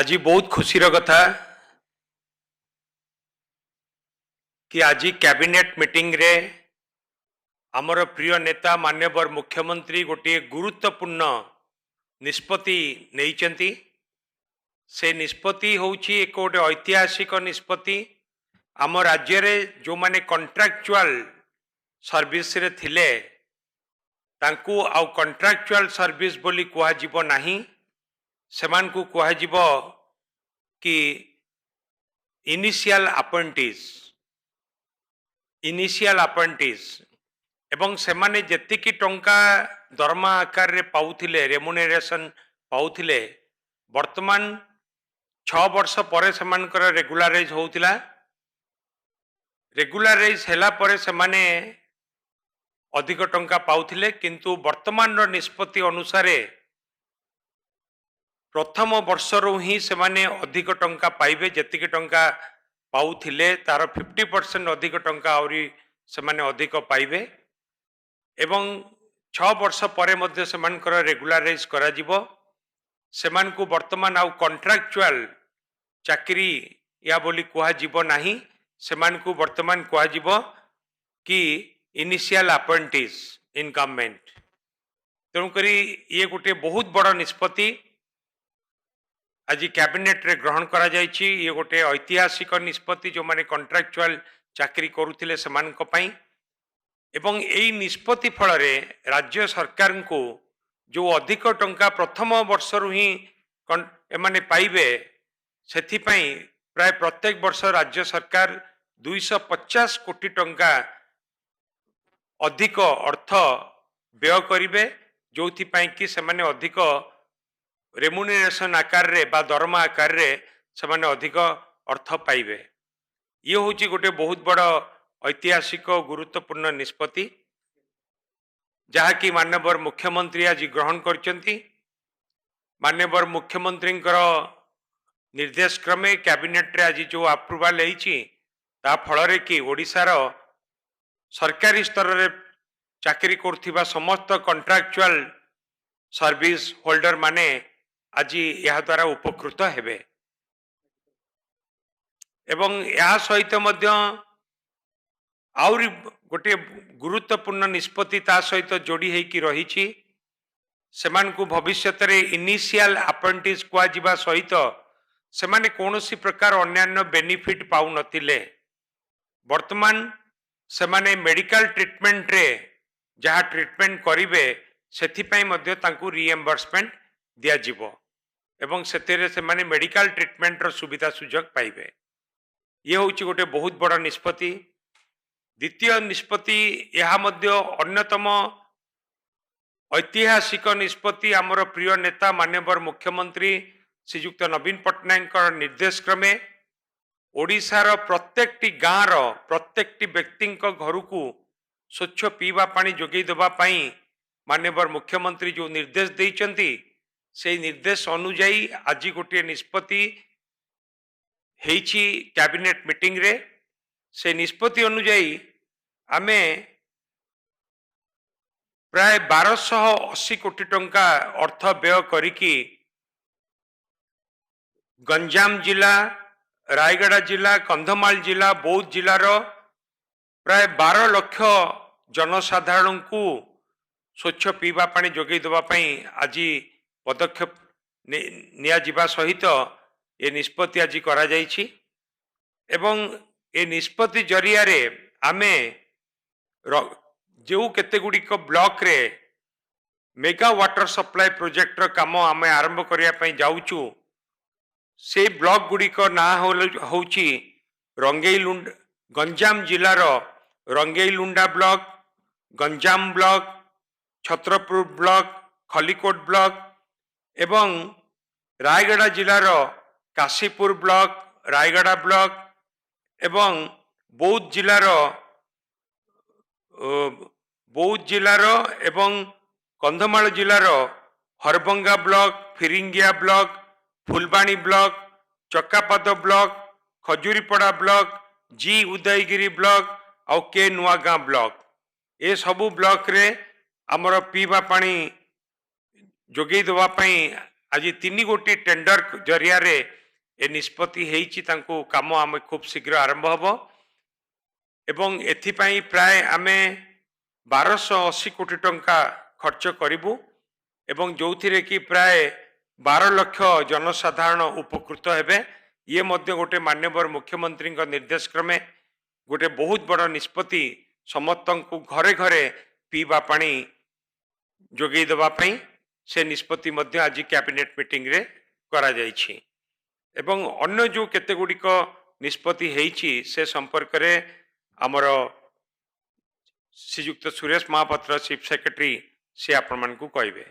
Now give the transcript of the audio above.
आज बहुत खुशीर कथा कि आज कैबिनेट मीटिंग रे आमर प्रिय नेता माननीय मुख्यमंत्री गोटे गुरुत्वपूर्ण निष्पत्ति नहीं। से निष्पत्ति होउछि एक गोटे ऐतिहासिक निष्पत्ति। आम राज्य रे जो माने कॉन्ट्रैक्चुअल सर्विस रे थिले तांकू आउ कॉन्ट्रैक्चुअल सर्विस बोली कुहा जिवो नाही, सेमान को कुहा जिवो कि इनिशियल अपॉइंटीज एवं सेमाने जेतिकी टंका दरमा आकार रे पाउथिले रेमुनेरेशन पाउथिले वर्तमान 6 वर्ष परे सेमानकर रेगुलाराइज होउतिला। रेगुलाराइज हैला परे सेमाने अधिक टंका पाउथिले, किंतु वर्तमान रो निष्पत्ति अनुसार प्रथम वर्षरू ही सेमाने अधिक टंका पाइबे। जेतिकी टंका पाउथिले तार 50% अधिक टंका आउरी सेमाने अधिक पाइबे एवं 6 वर्ष परे मध्य सेमानकर रेगुलाराइज करा जिवो। सेमान को वर्तमान आउ कॉन्ट्रैक्चुअल चाकरी या बोली कुहा जिवो नाही, सेमान को वर्तमान कुहा जिवो कि इनिशियल अपॉइंटीज इनकममेंट। तेणु करी ये गोटे बहुत बड़ निष्पत्ति आज कैबिनेट रे ग्रहण करा जायछि। ये गोटे ऐतिहासिक निष्पत्ति जो माने कॉन्ट्रैक्चुअल चाकरी करुथिले सेमानक पई एवं एई निष्पत्ति फल रे राज्य सरकार को जो अधिक टंका प्रथम वर्षरू ही एमाने पाइबे, सेथि पई प्राय प्रत्येक वर्ष राज्य सरकार 250 कोटी टंका अधिक अर्थ व्यय करिवे, जोथि पई कि सेमाने अधिक रेमुनेरेशन आकार रे बा दरमा आकार रे सेमाने अधिक अर्थ पाइबे। ये होची गोटे बहुत बड़ ऐतिहासिक गुरुत्वपूर्ण निष्पत्ति जहाँकि माननीय मुख्यमंत्री आज ग्रहण करचंती। माननीय मुख्यमंत्री निर्देश क्रमे कैबिनेट रे आज जो अप्रूवल होईची ता फल रे कि ओडिसा रो सरकारी स्तर रे चाकरी करथिबा समस्त कॉन्ट्रैक्चुअल सर्विस होल्डर माने आज यह द्वारा उपकृत हेबे एवं यह सहित मध्य आउरी गोटे गुरुत्वपूर्ण निष्पत्ति ता सहित जोड़ी होइकी रहिछि। सेमान को भविष्य रे इनिशियल अपॉइंटीज कुआ जिबा सहित सेमाने कोनोसी प्रकार अन्यान्य बेनिफिट पाउ नथिले। वर्तमान सेमाने मेडिकल ट्रीटमेंट रे जहाँ ट्रीटमेंट करिवे सेथि पई मध्य तांकू रिएम्बर्समेंट दिया जिवो एवं सेतेरे सेमाने मेडिकल ट्रीटमेंट रो सुविधा सुजोग पाइबे। ये होची गोटे बहुत बड़ निष्पत्ति। द्वितीय निष्पत्ति यह मध्य अन्यतम ऐतिहासिक निष्पत्ति आमर प्रिय नेता माननीय मुख्यमंत्री श्रीयुक्त नवीन पट्टनायक निर्देश क्रमे ओडिशार प्रत्येकटी गाँव रो प्रत्येकटी व्यक्ति घर को स्वच्छ पीवा पानी जोगई देबा पई माननीय मुख्यमंत्री जो निर्देश देइचंती से निर्देश अनुजाई आज गोटे निष्पत्ति हेइची कैबिनेट मीटिंग रे। से निष्पत्ति अनुजाई आमे प्राय 1280 कोटी टंका अर्थ व्यय करिकी गंजाम जिला, रायगड़ा जिला, कंधमाल जिला, बौद्ध जिलार प्राय 12 लाख जनसाधारण को स्वच्छ पीवा पानी जोगई देबा पई आज पदक्षेप निया जिबा सहित ये निष्पत्ति आज करा जायछि एवं ये निष्पत्ति जरिया रे आमे जो केते गुड़िक ब्लॉक रे मेगा वाटर सप्लाई प्रोजेक्ट रो काम आमे आरंभ करिया पई जाउचु। से ब्लॉक गुड़िक ना होउची रंगेईलुंड गंजाम जिलार Rangeilunda block, Ganjam block, Chhatrapur block, Khallikot block एवं रायगड़ा जिलार काशीपुर ब्लॉक, रायगड़ा ब्लॉक एवं बौद्ध जिलार एवं कंधमाल जिलार Harbhanga block, Phiringia block, Phulbani block, Chakapada block, Khajuripada block, G Udayagiri block और के नुआगां ब्लॉक, ये सबू ब्लॉक रे आमर पीवा पानी जोगई देवा पई आज 3 गोटी टेंडर जरिया रे ए निष्पत्ति हेइची तांको काम आम खूब शीघ्र आरंभ हबो एवं एथिपाई प्राय आमे 1280 कोटी टंका खर्च करिबु एवं जोथिरे कि प्राय 12 लाख जनसाधारण उपकृत हेबे। ये मध्य गोटे मान्यवर मुख्यमंत्री निर्देश क्रमे गोटे बहुत बड़ निष्पत्ति समस्त को घरे घरे पीवा पानी जोगई देवा पई से निष्पत्ति मध्य आज कैबिनेट मीटिंग रे करा जायछि एवं अन्य जो केते गुड़िक निष्पत्ति हेइछि से संपर्क रे हमर श्रीयुक्त सुरेश महापात्र चीफ सेक्रेटरी से आपण मान को कहबे।